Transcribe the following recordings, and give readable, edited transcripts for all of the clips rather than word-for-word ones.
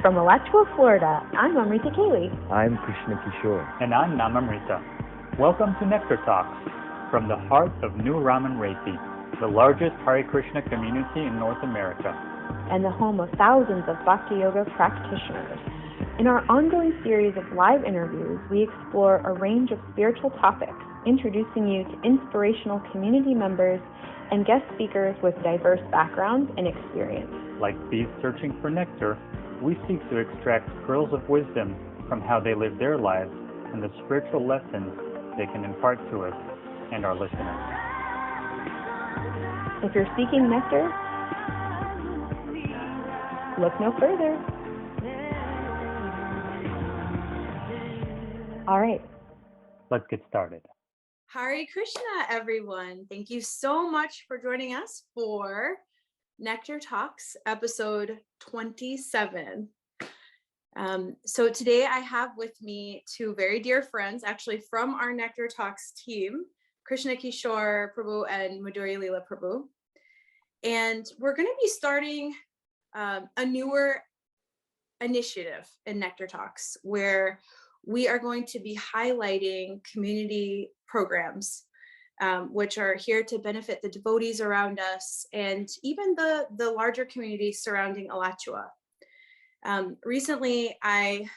From Alachua, Florida, I'm Amrita-Keli. I'm Kishor. And I'm Amrita. Welcome to Nectar Talks, from the heart of New Raman-Reti, the largest Hare Krishna community in North America. And the home of thousands of Bhakti Yoga practitioners. In our ongoing series of live interviews, we explore a range of spiritual topics, introducing you to inspirational community members and guest speakers with diverse backgrounds and experience. Like bees searching for nectar, we seek to extract pearls of wisdom from how they live their lives and the spiritual lessons they can impart to us and our listeners. If you're seeking nectar, look no further. All right. Let's get started. Hare Krishna, everyone. Thank you so much for joining us for Nectar Talks, episode 27. So today I have with me two very dear friends, actually from our Nectar Talks team, Krishna Kishor Prabhu and Madhuryalila Prabhu. And we're going to be starting a newer initiative in Nectar Talks where we are going to be highlighting community programs which are here to benefit the devotees around us and even the larger community surrounding Alachua. Recently, I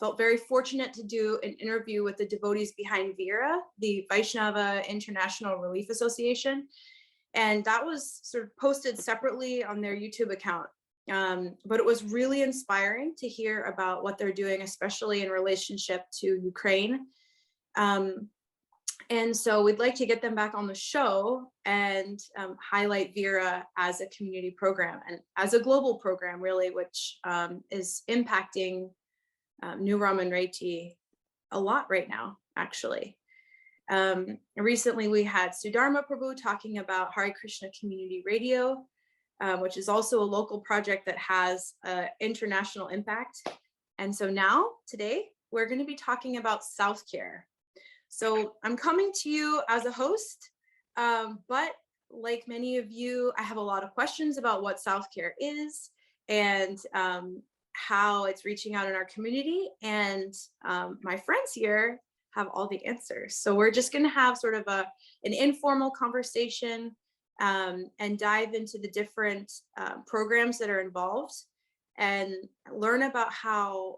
felt very fortunate to do an interview with the devotees behind VIRA, the Vaishnava International Relief Association, and that was sort of posted separately on their YouTube account. But it was really inspiring to hear about what they're doing, especially in relationship to Ukraine. And so we'd like to get them back on the show and highlight VIRA as a community program and as a global program, really, which is impacting New Raman-Reti a lot right now, actually. Recently, we had Sudharma Prabhu talking about Hare Krishna Community Radio, which is also a local project that has international impact. And so now, today, we're going to be talking about Southcare. So I'm coming to you as a host, but like many of you, I have a lot of questions about what Southcare is and how it's reaching out in our community. And my friends here have all the answers. So we're just going to have sort of an informal conversation and dive into the different programs that are involved and learn about how,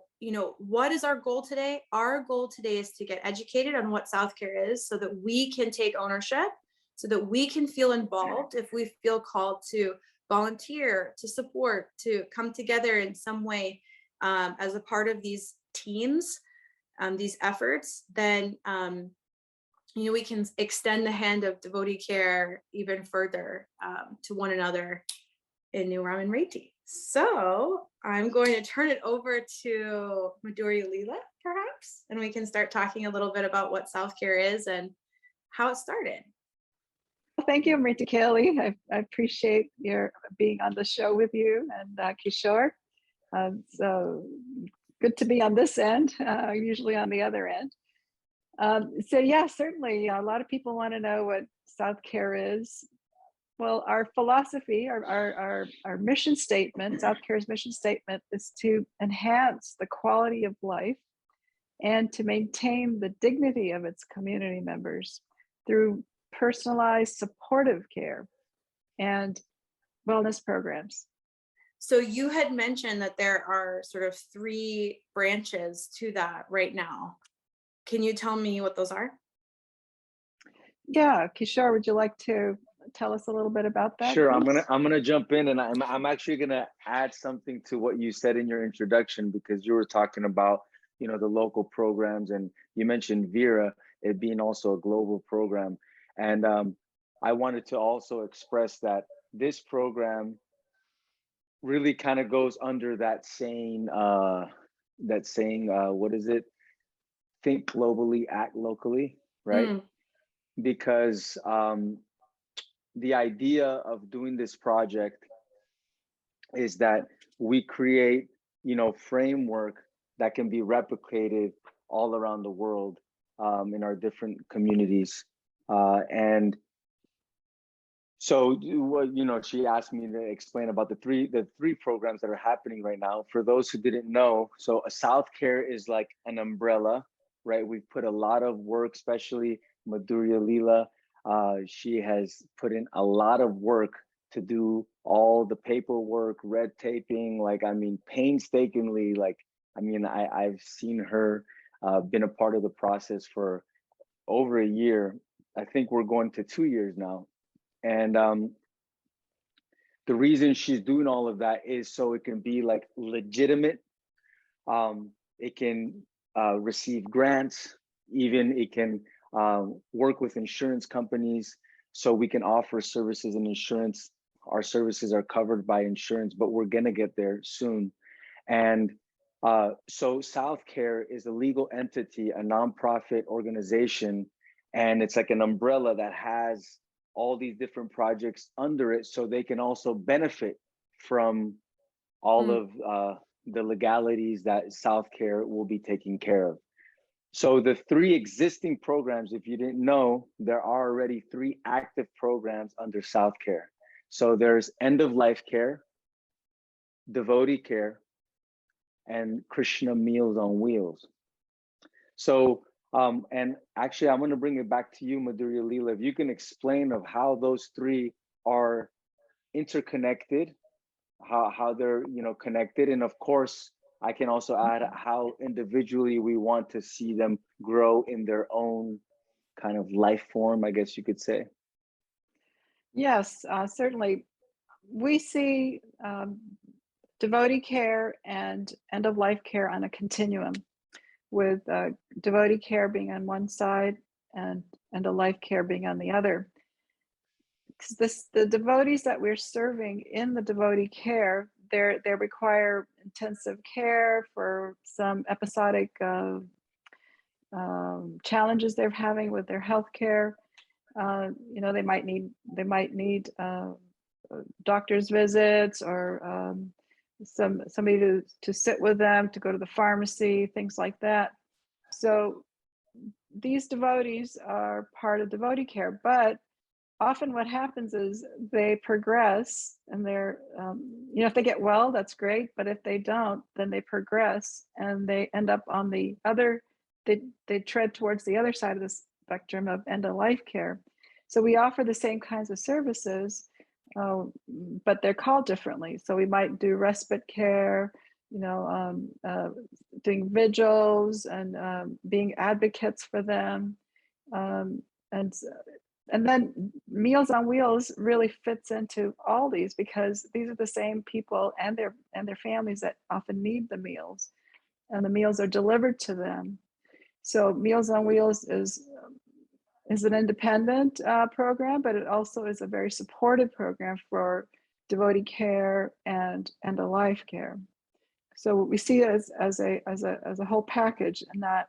what is our goal today? Our goal today is to get educated on what Southcare is so that we can take ownership, so that we can feel involved if we feel called to volunteer, to support, to come together in some way as a part of these teams, these efforts, then we can extend the hand of Devotee Care even further to one another in New Raman-Reti. So I'm going to turn it over to Madhuryalila, perhaps, and we can start talking a little bit about what Southcare is and how it started. Thank you, Amrita-Keli. I appreciate your being on the show with you and Kishor. So good to be on this end, usually on the other end. So yeah, certainly a lot of people want to know what Southcare is. Well, our philosophy, our mission statement, Southcare's mission statement is to enhance the quality of life and to maintain the dignity of its community members through personalized supportive care and wellness programs. So you had mentioned that there are sort of 3 branches to that right now. Can you tell me what those are? Yeah, Kishor, would you like to tell us a little bit about that? Sure, please? I'm gonna jump in, and I'm actually gonna add something to what you said in your introduction, because you were talking about the local programs, and you mentioned VIRA, it being also a global program, and I wanted to also express that this program really kind of goes under that saying, what is it? Think globally, act locally, right? Because the idea of doing this project is that we create, framework that can be replicated all around the world in our different communities. And So what, she asked me to explain about the three programs that are happening right now. For those who didn't know, so a Southcare is like an umbrella, right? We've put a lot of work, especially Madhuryalila. She has put in a lot of work to do all the paperwork, red taping, painstakingly. I've seen her been a part of the process for over a year. I think we're going to 2 years now. And the reason she's doing all of that is so it can be like legitimate. It can receive grants, even it can work with insurance companies, so we can offer services and insurance. Our services are covered by insurance, but we're gonna get there soon. And so Southcare is a legal entity, a nonprofit organization, and it's like an umbrella that has all these different projects under it, so they can also benefit from all of the legalities that Southcare will be taking care of. So the three existing programs, if you didn't know, there are already 3 active programs under Southcare. So there's End of Life Care, Devotee Care, and Krishna Meals on Wheels. So, and actually, I'm going to bring it back to you, Madhuryalila. If you can explain of how those 3 are interconnected, how they're connected, and of course, I can also add how individually we want to see them grow in their own kind of life form, I guess you could say. Yes, certainly. We see devotee care and end-of-life care on a continuum, with devotee care being on one side and end-of-life care being on the other. The devotees that we're serving in the devotee care, they require intensive care for some episodic challenges they're having with their health care. They might need doctor's visits, or somebody to sit with them, to go to the pharmacy, things like that. So these devotees are part of devotee care, but often what happens is they progress, and they're if they get well, that's great, but if they don't, then they progress and they end up on the other, they tread towards the other side of the spectrum of end-of-life care. So we offer the same kinds of services, but they're called differently. So we might do respite care, doing vigils, and being advocates for them, and then Meals on Wheels really fits into all these, because these are the same people and their families that often need the meals, and the meals are delivered to them. So Meals on Wheels is an independent program, but it also is a very supportive program for devotee care and end-of-life care. So we see it as a whole package, and not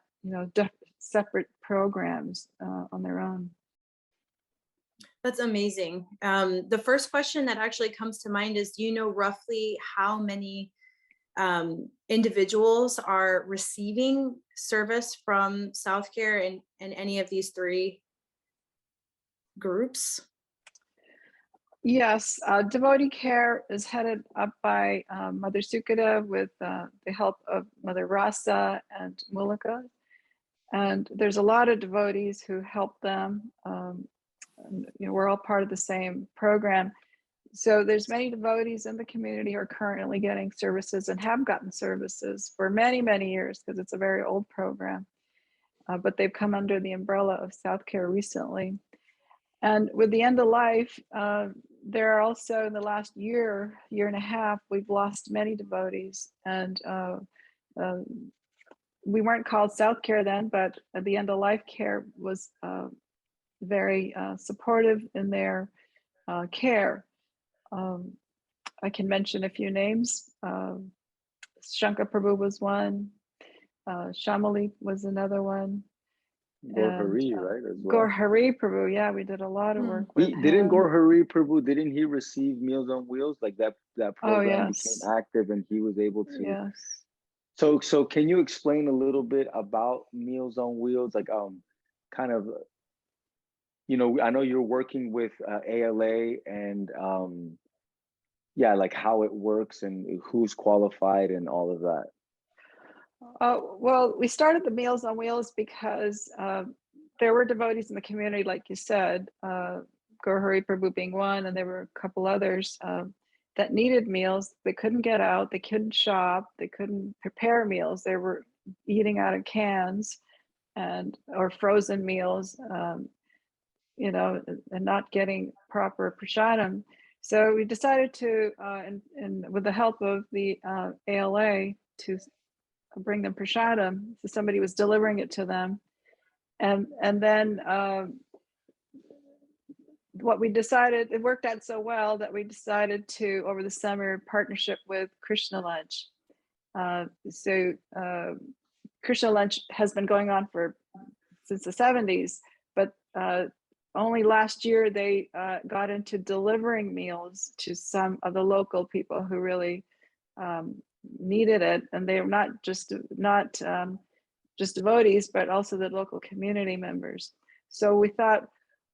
separate programs on their own. That's amazing. The first question that actually comes to mind is, do you know roughly how many individuals are receiving service from Southcare in any of these 3 groups? Yes, devotee care is headed up by Mother Sukada, with the help of Mother Rasa and Mulika. And there's a lot of devotees who help them. We're all part of the same program. So there's many devotees in the community who are currently getting services and have gotten services for many, many years, because it's a very old program. But they've come under the umbrella of Southcare recently. And with the end of life, there are also, in the last year and a half, we've lost many devotees. And we weren't called Southcare then, but the end of life care was very supportive in their care. I can mention a few names. Shankar Prabhu was one. Shamali was another one. Gaur Hari, right? As well. Gaur Hari Prabhu, yeah, we did a lot of work with him. Didn't Gaur Hari Prabhu, didn't he receive Meals on Wheels? Like that program yes. became active, and he was able to. Yes. So can you explain a little bit about Meals on Wheels? Like kind of, I know you're working with ALA and yeah, like how it works and who's qualified and all of that. Well, we started the Meals on Wheels because there were devotees in the community, like you said, Hari Prabhu being one, and there were a couple others that needed meals. They couldn't get out, they couldn't shop, they couldn't prepare meals. They were eating out of cans or frozen meals, and not getting proper prasadam. So we decided to, and with the help of the ALA, to bring them prasadam. So somebody was delivering it to them, and then what we decided, it worked out so well that we decided to, over the summer, partnership with Krishna Lunch. So Krishna Lunch has been going on since the 70s, but only last year they got into delivering meals to some of the local people who really needed it, and they were not just devotees, but also the local community members. So we thought,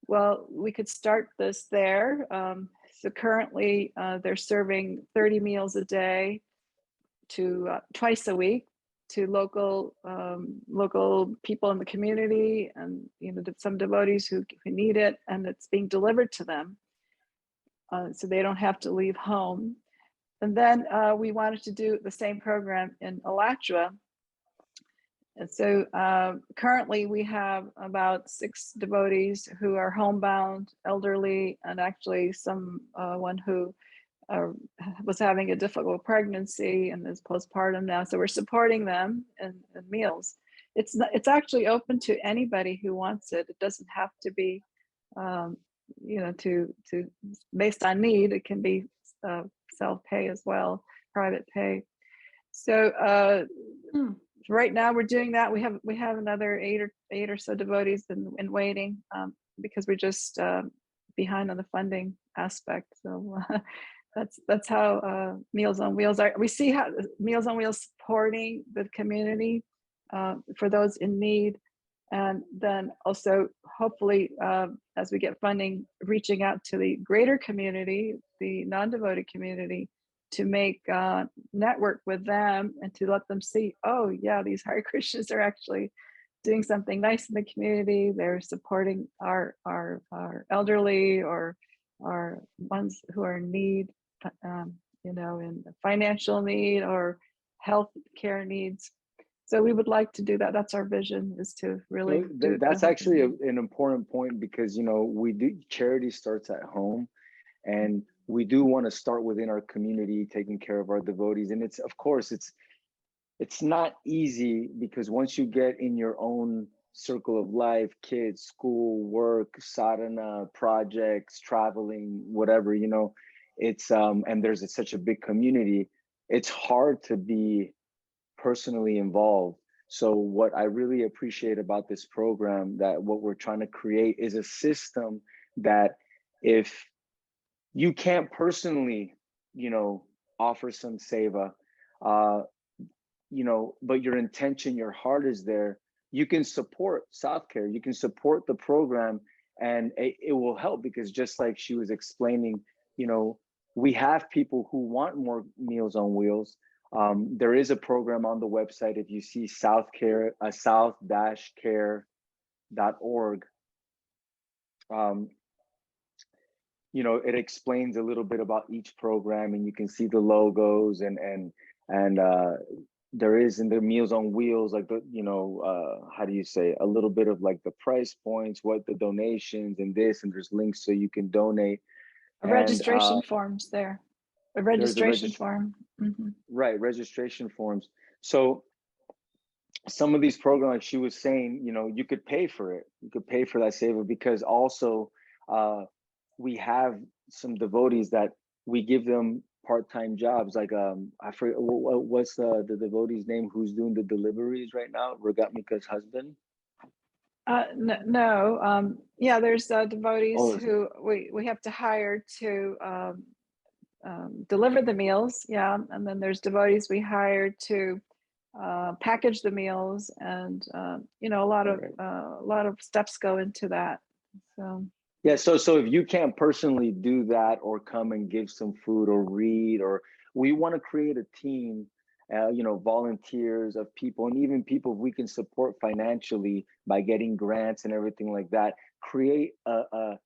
well, we could start this there. So currently they're serving 30 meals a day to twice a week to local people in the community, and some devotees who need it, and it's being delivered to them, so they don't have to leave home. And then we wanted to do the same program in Alachua. And so currently we have about 6 devotees who are homebound, elderly, and actually one who was having a difficult pregnancy and is postpartum now. So we're supporting them in meals. It's actually open to anybody who wants it. It doesn't have to be, to based on need. It can be self-pay as well, private pay. So right now we're doing that. We have another eight or so devotees in waiting, because we're just behind on the funding aspect. So that's how Meals on Wheels are. We see how Meals on Wheels supporting the community for those in need, and then also hopefully as we get funding, reaching out to the greater community, the non-devotee community, to make network with them and to let them see, oh yeah, these Hare Krishnas are actually doing something nice in the community. They're supporting our elderly or our ones who are in need, in financial need or health care needs. So we would like to do that. That's our vision, is to really do that's actually an important point, because charity starts at home, and we do want to start within our community, taking care of our devotees. And it's not easy, because once you get in your own circle of life, kids, school, work, sadhana, projects, traveling, whatever, it's and there's such a big community, it's hard to be personally involved. So what I really appreciate about this program, that what we're trying to create, is a system that if you can't personally, offer some seva, but your intention, your heart is there, you can support Southcare, you can support the program, and it will help, because just like she was explaining, we have people who want more Meals on Wheels. There is a program on the website. If you see Southcare, south-care.org, it explains a little bit about each program, and you can see the logos, and there is in the Meals on Wheels, like how do you say, a little bit of like the price points, what the donations and this, and there's links so you can donate. Registration forms there. A registration form. Mm-hmm. Right, registration forms. So some of these programs, like she was saying, you could pay for it. You could pay for that seva, because also we have some devotees that we give them part-time jobs. Like I forget what's the devotee's name who's doing the deliveries right now, Ragatmika's husband. No. Yeah, there's devotees who we have to hire to deliver the meals. Yeah, and then there's devotees we hire to package the meals, and a lot of steps go into that. So Yeah, so if you can't personally do that or come and give some food or read, or we want to create a team, volunteers of people, and even people we can support financially by getting grants and everything like that, create a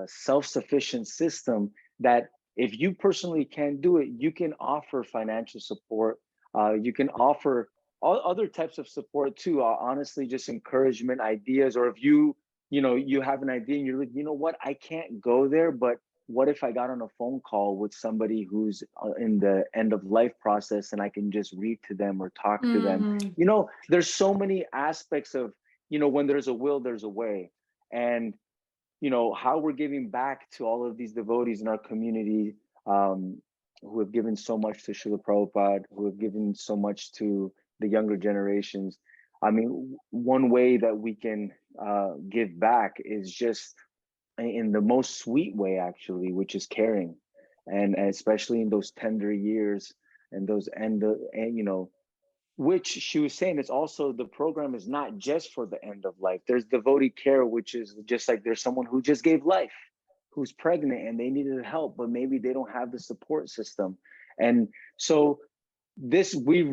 self-sufficient system that if you personally can't do it, you can offer financial support. You can offer all other types of support too. Honestly, just encouragement, ideas, or if you have an idea and you're like, you know what, I can't go there, but what if I got on a phone call with somebody who's in the end of life process and I can just read to them or talk to them? There's so many aspects of, when there's a will, there's a way. And how we're giving back to all of these devotees in our community, who have given so much to Srila Prabhupada, who have given so much to the younger generations. I mean, one way that we can give back is just in the most sweet way, actually, which is caring, and especially in those tender years and those which she was saying, it's also, the program is not just for the end of life. There's Devotee Care, which is just like there's someone who just gave life, who's pregnant and they needed help, but maybe they don't have the support system. And so we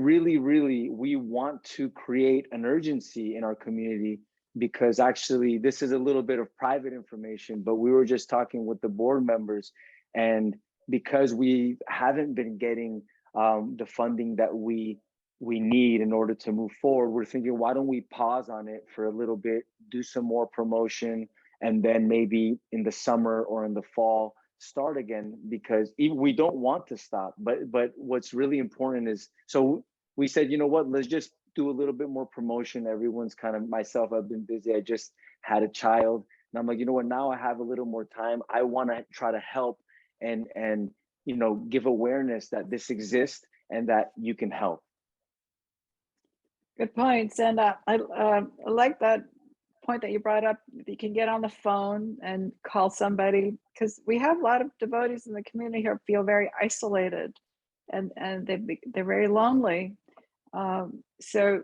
want to create an urgency in our community, because actually this is a little bit of private information, but we were just talking with the board members, and because we haven't been getting the funding that we need in order to move forward, we're thinking, why don't we pause on it for a little bit, do some more promotion, and then maybe in the summer or in the fall start again, because we don't want to stop. But what's really important is, so we said, you know what, let's just do a little bit more promotion. Everyone's kind of, myself, I've been busy. I just had a child, and I'm like, you know what, now I have a little more time. I want to try to help and give awareness that this exists and that you can help. good points. And I like that point that you brought up. You can get on the phone and call somebody, because we have a lot of devotees in the community who feel very isolated, and they're very lonely. So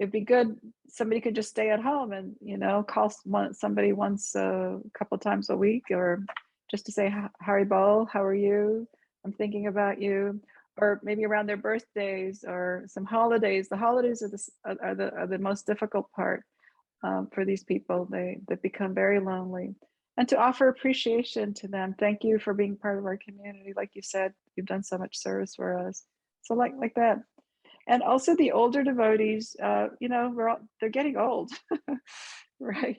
it'd be good, somebody could just stay at home and call somebody once a couple times a week, or just to say, Hare Bol, how are you? I'm thinking about you. Or maybe around their birthdays or some holidays. The holidays are the most difficult part for these people. They become very lonely. And to offer appreciation to them. Thank you for being part of our community. Like you said, you've done so much service for us. So like that. And also the older devotees, they're getting old, right?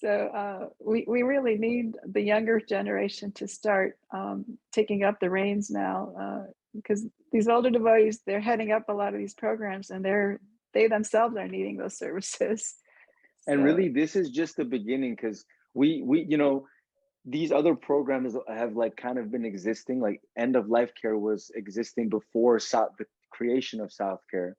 So we really need the younger generation to start taking up the reins now, because these older devotees, they're heading up a lot of these programs, and they themselves are needing those services. And really, this is just the beginning, because we these other programs have kind of been existing. Like end of life care was existing before the creation of Southcare.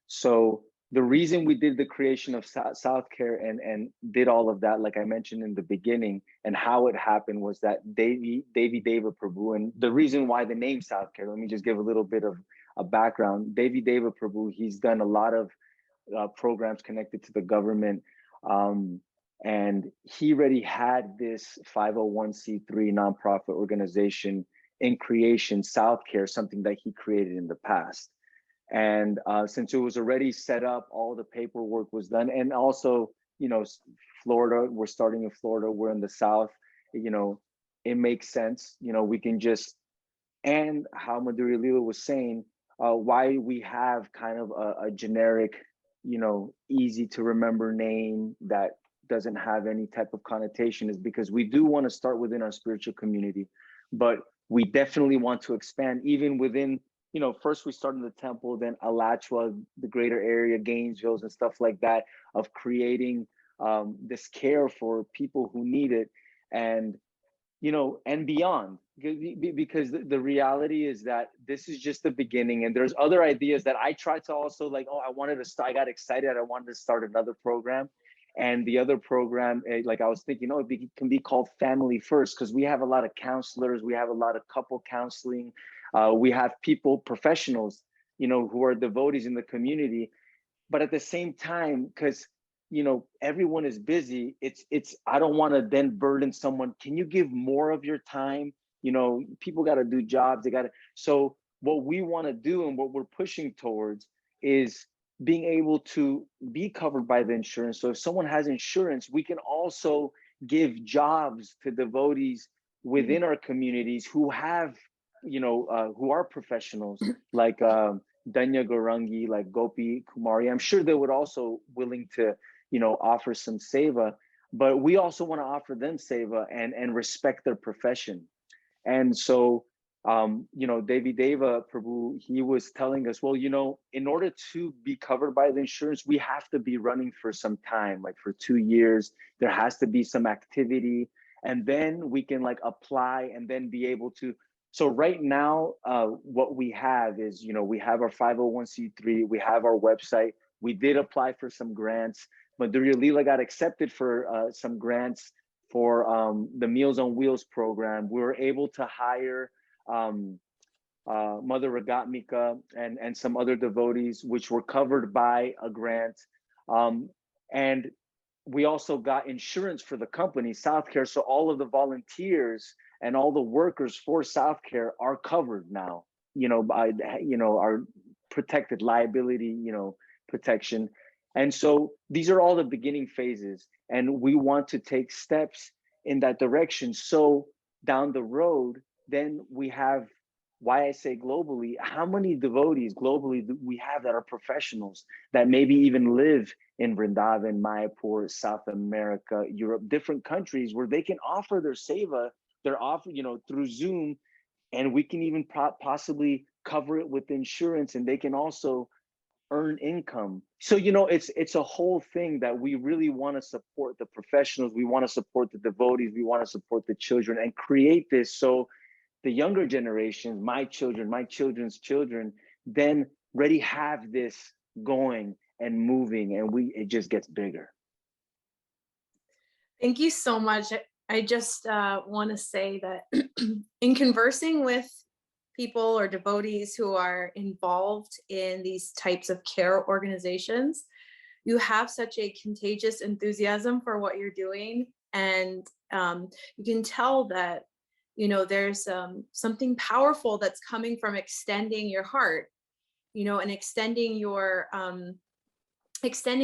So the reason we did the creation of Southcare and did all of that, like I mentioned in the beginning, and how it happened, was that Devi Deva Prabhu, and the reason why the name Southcare, let me just give a little bit of a background. Devi Deva Prabhu, he's done a lot of programs connected to the government, and he already had this 501c3 nonprofit organization in creation, Southcare, something that he created in the past. And since it was already set up, all the paperwork was done. And also, Florida, we're starting in Florida, we're in the South, it makes sense. We can just, and how Madhuryalila was saying, why we have kind of a generic, easy to remember name that doesn't have any type of connotation, is because we do want to start within our spiritual community, but we definitely want to expand even within, first we start in the temple, then Alachua, the greater area, Gainesville and stuff like that, of creating this care for people who need it, and and beyond, because the reality is that this is just the beginning, and there's other ideas that I tried to also I got excited, I wanted to start another program. And the other program, like I was thinking, it can be called Family First, because we have a lot of counselors, we have a lot of couple counseling, we have people, professionals, who are devotees in the community. But at the same time, because everyone is busy. It's I don't want to then burden someone. Can you give more of your time? People got to do jobs. They got to. So what we want to do and what we're pushing towards is being able to be covered by the insurance. So if someone has insurance, we can also give jobs to devotees within our communities who have, who are professionals, like Danya Gorangi, like Gopi Kumari. I'm sure they would also willing to, offer some seva, but we also want to offer them seva and respect their profession. And so, Devi Deva Prabhu, he was telling us, well, in order to be covered by the insurance, we have to be running for some time, like for 2 years. There has to be some activity, and then we can like apply and then be able to. So right now, what we have is, we have our 501c3, we have our website. We did apply for some grants. Madhuryalila got accepted for some grants for the Meals on Wheels program. We were able to hire Mother Ragatmika and some other devotees, which were covered by a grant. And we also got insurance for the company, Southcare. So all of the volunteers and all the workers for Southcare are covered now, by, our protected liability, protection. And so these are all the beginning phases, and we want to take steps in that direction. So down the road, then we have, why I say globally, how many devotees globally do we have that are professionals that maybe even live in Vrindavan, Mayapur, South America, Europe, different countries where they can offer their seva, they're offer, through Zoom, and we can even possibly cover it with insurance, and they can also earn income. So, it's a whole thing that we really want to support the professionals. We want to support the devotees. We want to support the children and create this. So the younger generations, my children, my children's children, then already have this going and moving, and it just gets bigger. Thank you so much. I just want to say that in conversing with people or devotees who are involved in these types of care organizations, you have such a contagious enthusiasm for what you're doing. And you can tell that, there's something powerful that's coming from extending your heart, and extending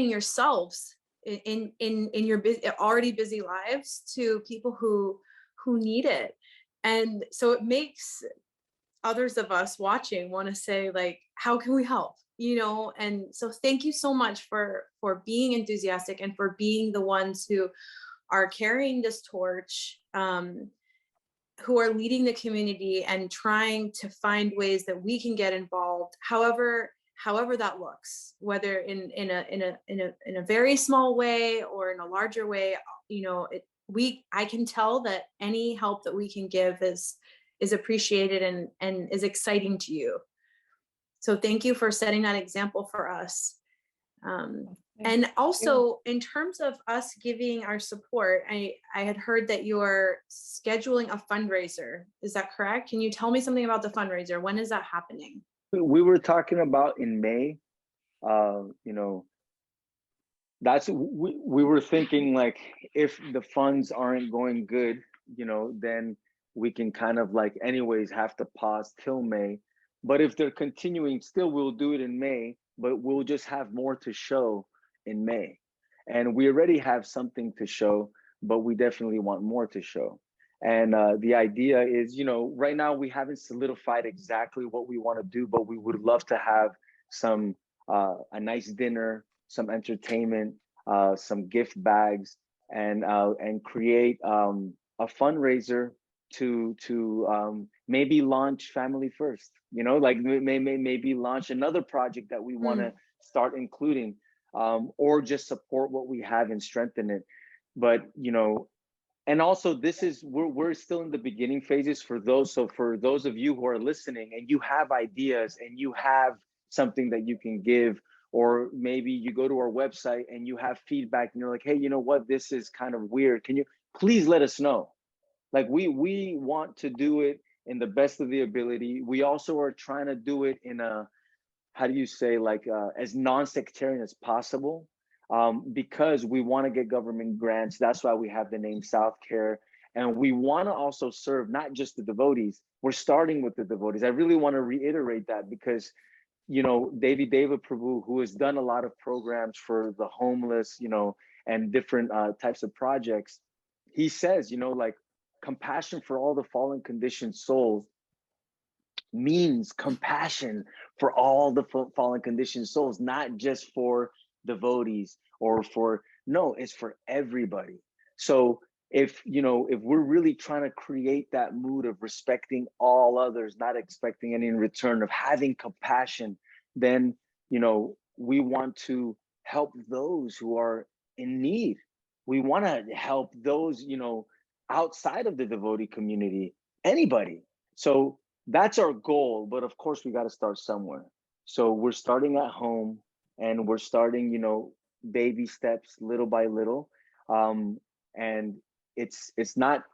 yourselves in your already busy lives to people who need it. And so it makes others of us watching want to say, like, how can we help? And so thank you so much for being enthusiastic and for being the ones who are carrying this torch, who are leading the community and trying to find ways that we can get involved, however that looks, whether in a very small way or in a larger way. I can tell that any help that we can give is appreciated and is exciting to you. So thank you for setting that example for us. And also, in terms of us giving our support, I had heard that you're scheduling a fundraiser. Is that correct? Can you tell me something about the fundraiser? When is that happening? We were talking about in May. We were thinking, like, if the funds aren't going good, then we can kind of like anyways have to pause till May. But if they're continuing still, we'll do it in May, but we'll just have more to show in May. And we already have something to show, but we definitely want more to show. And the idea is, right now we haven't solidified exactly what we want to do, but we would love to have some a nice dinner, some entertainment, some gift bags, and create a fundraiser to maybe launch Family First. Like maybe launch another project that we want to start including, or just support what we have and strengthen it. But and also this is we're still in the beginning phases for those. So for those of you who are listening and you have ideas and you have something that you can give, or maybe you go to our website and you have feedback and you're like, hey, you know what, this is kind of weird. Can you please let us know? Like we want to do it in the best of the ability. We also are trying to do it in a, how do you say, like as non-sectarian as possible. because we want to get government grants. That's why we have the name Southcare. And we want to also serve not just the devotees. We're starting with the devotees. I really want to reiterate that because, you know, Devi Deva Prabhu, who has done a lot of programs for the homeless, you know, and different types of projects, he says, you know, like compassion for all the fallen conditioned souls means compassion for all the fallen conditioned souls, not just for devotees or for, no, it's for everybody. So if, you know, if we're really trying to create that mood of respecting all others, not expecting any in return, of having compassion, then, you know, we want to help those who are in need. We want to help those, you know, outside of the devotee community, anybody. So that's our goal, but of course we got to start somewhere. So we're starting at home, and we're starting, you know, baby steps, little by little. And it's not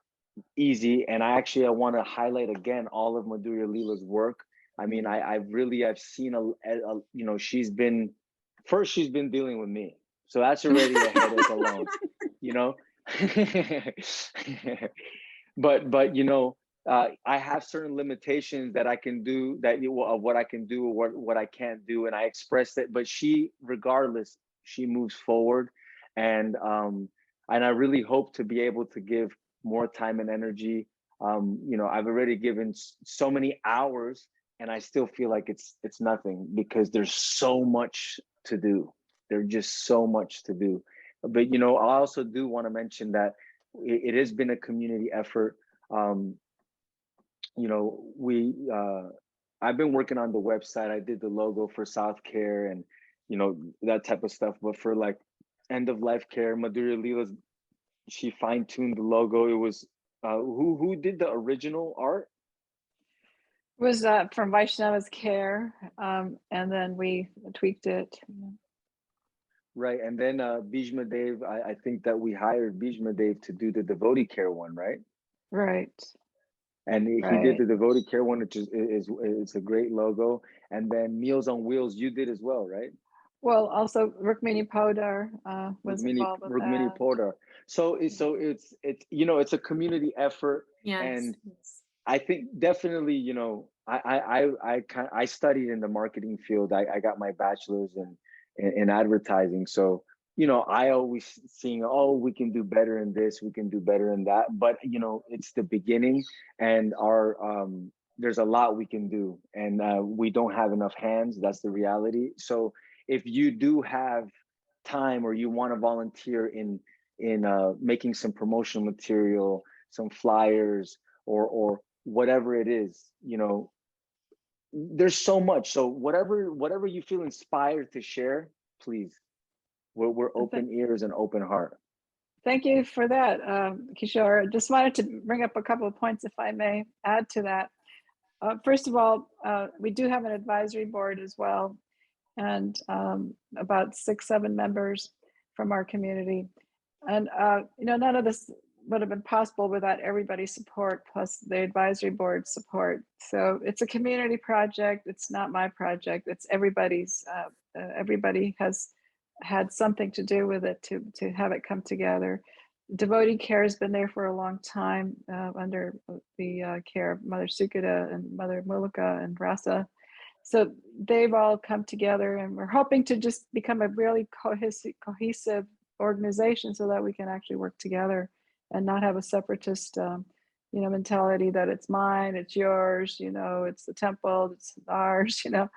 easy. And I want to highlight again all of Madhuryalila's work. I mean, I've seen you know, she's been dealing with me, so that's already a headache alone, you know. but you know, I have certain limitations that I can do, of what I can do or what I can't do, and I express it. But she, regardless, she moves forward, and I really hope to be able to give more time and energy. You know, I've already given so many hours, and I still feel like it's nothing, because there's so much to do. There's just so much to do. But you know, I also do want to mention that it has been a community effort. You know, I've been working on the website. I did the logo for Southcare and, you know, that type of stuff. But for like end of life care, Madhuryalila, she fine-tuned the logo. It was who did the original art? It was from Vaishnava's Care, and then we tweaked it. Right, and then Bhishma Dev, I think that we hired Bhishma Dev to do the Devotee Care one, right? Right. And he did the Devotee Care one, which is a great logo. And then Meals on Wheels, you did as well, right? Well, also Rukmini Podar was involved with Rukmini that. Podar. So it's you know, it's a community effort. Yes. And I think definitely, you know, I studied in the marketing field. I got my bachelor's in advertising. So, you know, I always seeing, oh, we can do better in this, we can do better in that. But, you know, it's the beginning, and there's a lot we can do, and we don't have enough hands. That's the reality. So if you do have time, or you want to volunteer in making some promotional material, some flyers, or whatever it is, you know, there's so much. So whatever you feel inspired to share, please, we're open ears and open heart. Thank you for that, Kishore. Just wanted to bring up a couple of points, if I may add to that. First of all, we do have an advisory board as well, and about 6-7 members from our community. And you know, none of this would have been possible without everybody's support, plus the advisory board support. So it's a community project. It's not my project. It's everybody's. Everybody has had something to do with it to have it come together. Devotee Care has been there for a long time under the care of Mother Sukita and Mother Mulika and Rasa. So they've all come together, and we're hoping to just become a really cohesive organization, so that we can actually work together and not have a separatist, you know, mentality that it's mine, it's yours, you know, it's the temple, it's ours, you know.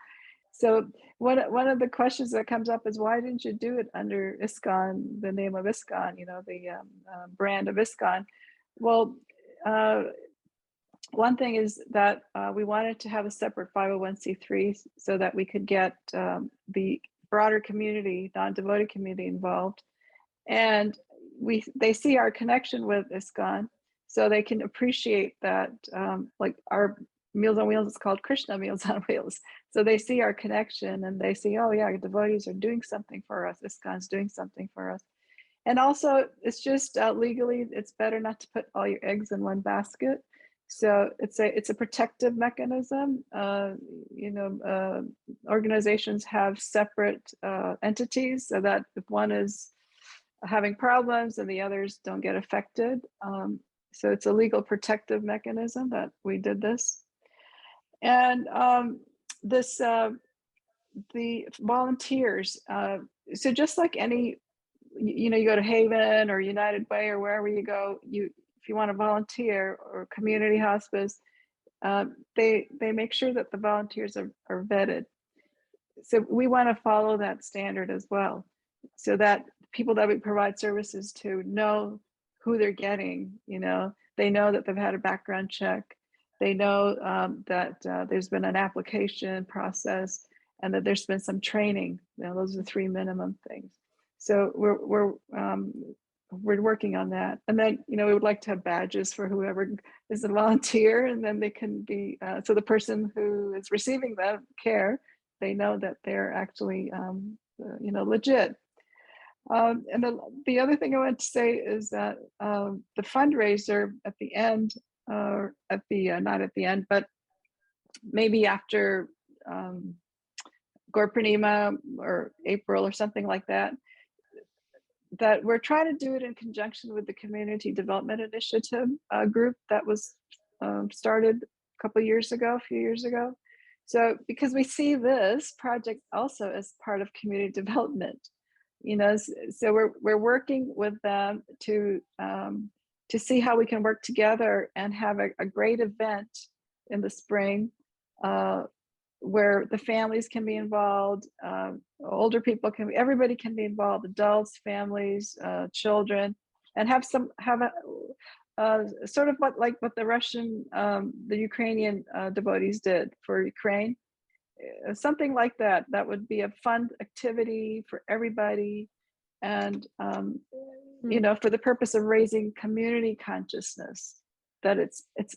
So one of the questions that comes up is, why didn't you do it under ISKCON, the name of ISKCON, you know, the brand of ISKCON? Well, one thing is that we wanted to have a separate 501c3 so that we could get the broader community, non-devotee community involved. And they see our connection with ISKCON, so they can appreciate that, like our Meals on Wheels is called Krishna Meals on Wheels. So they see our connection, and they see, oh yeah, devotees are doing something for us. ISKCON's doing something for us. And also, it's just legally, it's better not to put all your eggs in one basket. So it's a protective mechanism. Organizations have separate entities so that if one is having problems and the others don't get affected. So it's a legal protective mechanism that we did this. And the volunteers, so just like any, you go to Haven or United Way or wherever you go, if you want to volunteer, or community hospice, they make sure that the volunteers are vetted. So we want to follow that standard as well, so that people that we provide services to know who they're getting. They know that they've had a background check. They know that there's been an application process, and that there's been some training. Those are the 3 minimum things. So we're working on that. And then, we would like to have badges for whoever is a volunteer, and then they can be, so the person who is receiving the care, they know that they're actually, legit. And the other thing I want to say is that the fundraiser at the end, not at the end, but maybe after Gaur Purnima or April or something like that, that we're trying to do it in conjunction with the Community Development Initiative group that was started a few years ago. So because we see this project also as part of community development, so we're working with them to see how we can work together and have a great event in the spring, where the families can be involved, older people everybody can be involved, adults, families, children, and have a sort of what the Ukrainian devotees did for Ukraine, something like that. That would be a fun activity for everybody, and for the purpose of raising community consciousness, that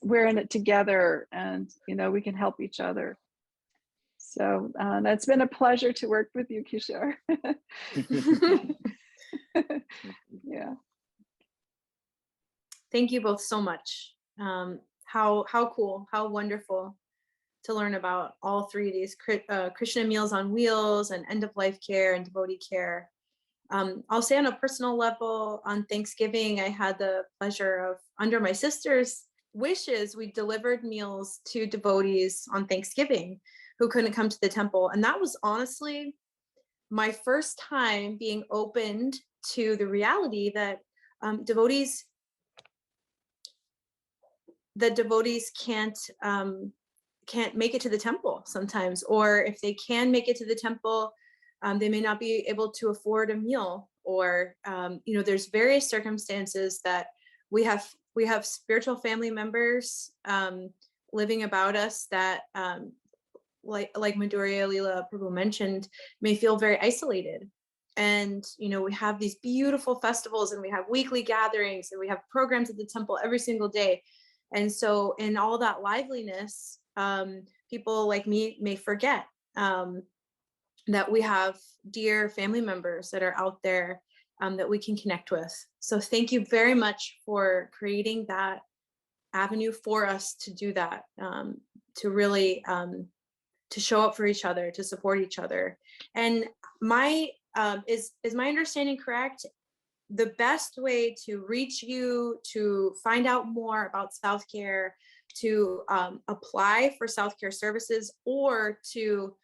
we're in it together, and we can help each other. So it's been a pleasure to work with you, Kishor. Yeah. Thank you both so much. How cool, how wonderful to learn about all 3 of these, Krishna Meals on Wheels and End of Life Care and Devotee Care. I'll say on a personal level, on Thanksgiving, I had the pleasure of, under my sister's wishes, we delivered meals to devotees on Thanksgiving who couldn't come to the temple. And that was honestly my first time being opened to the reality that devotees can't make it to the temple sometimes, or if they can make it to the temple, they may not be able to afford a meal, or there's various circumstances that we have spiritual family members living about us that like Madhuryalila Prabhu mentioned, may feel very isolated. And we have these beautiful festivals, and we have weekly gatherings, and we have programs at the temple every single day. And so in all that liveliness, people like me may forget that we have dear family members that are out there that we can connect with. So thank you very much for creating that avenue for us to do that, to really to show up for each other, to support each other. And is my understanding correct? The best way to reach you, to find out more about Southcare, to apply for Southcare services, or to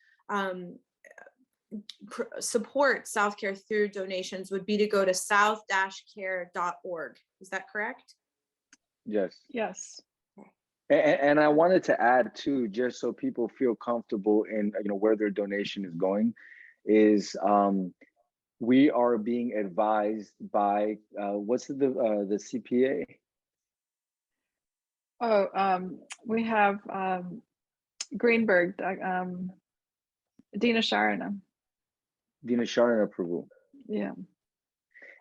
support Southcare through donations would be to go to south-care.org. Is that correct? Yes. Yes. And I wanted to add too, just so people feel comfortable in where their donation is going, is we are being advised by what's the CPA? We have Greenberg, Dina Sharana Prabhu. Yeah.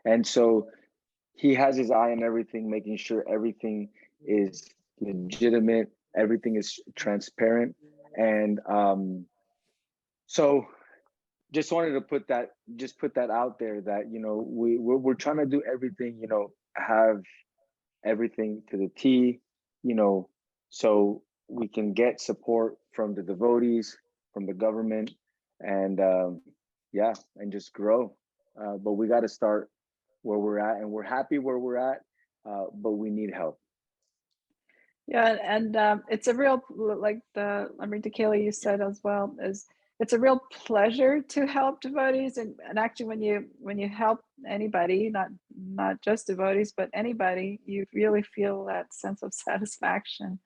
And so he has his eye on everything, making sure everything is legitimate, everything is transparent. And so just wanted to put that out there, that we're trying to do everything, have everything to the T, so we can get support from the devotees, from the government, and yeah, and just grow. But we got to start where we're at, and we're happy where we're at, but we need help. Yeah, and it's a real, like the Amrita-Keli you said as well, is it's a real pleasure to help devotees, and actually when you help anybody, not just devotees, but anybody, you really feel that sense of satisfaction,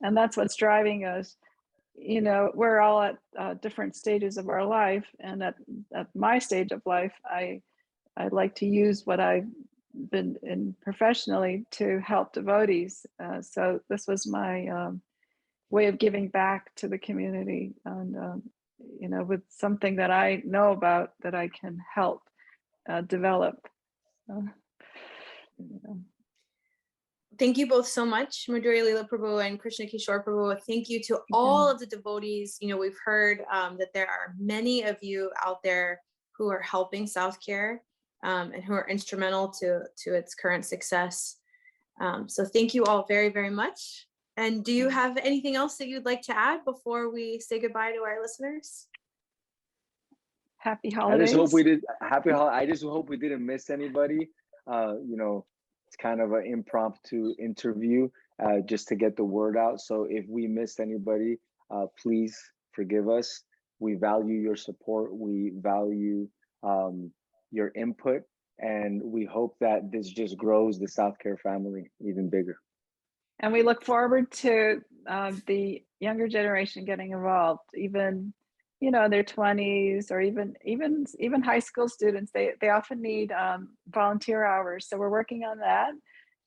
and that's what's driving us. You know, we're all at different stages of our life, and at my stage of life, I like to use what I've been in professionally to help devotees. So this was my way of giving back to the community, and you know, with something that I know about that I can help develop. You know. Thank you both so much, Madhuryalila Prabhu and Krishna Kishor Prabhu. Thank you to all of the devotees. You know, we've heard that there are many of you out there who are helping Southcare and who are instrumental to its current success. So thank you all very, very much. And do you have anything else that you'd like to add before we say goodbye to our listeners? Happy holidays. I just hope we did. I just hope we didn't miss anybody. You know, it's kind of an impromptu interview just to get the word out. So if we missed anybody, please forgive us. We value your support. We value your input, and we hope that this just grows the Southcare family even bigger. And we look forward to the younger generation getting involved, even, you know, in their 20s, or even high school students. They often need volunteer hours. So we're working on that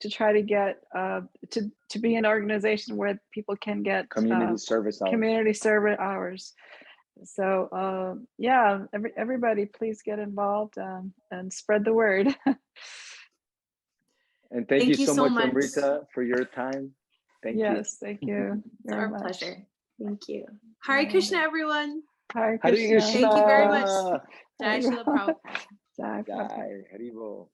to try to get to be an organization where people can get community service hours. So yeah, everybody please get involved and spread the word. And thank you so much, Amrita, for your time. Thank you. Yes, thank you. It's our pleasure. Thank you. Hare Krishna, everyone. Hare Krishna. Thank you very much. Jai Srila Prabhupada. Jai Jai Haribo.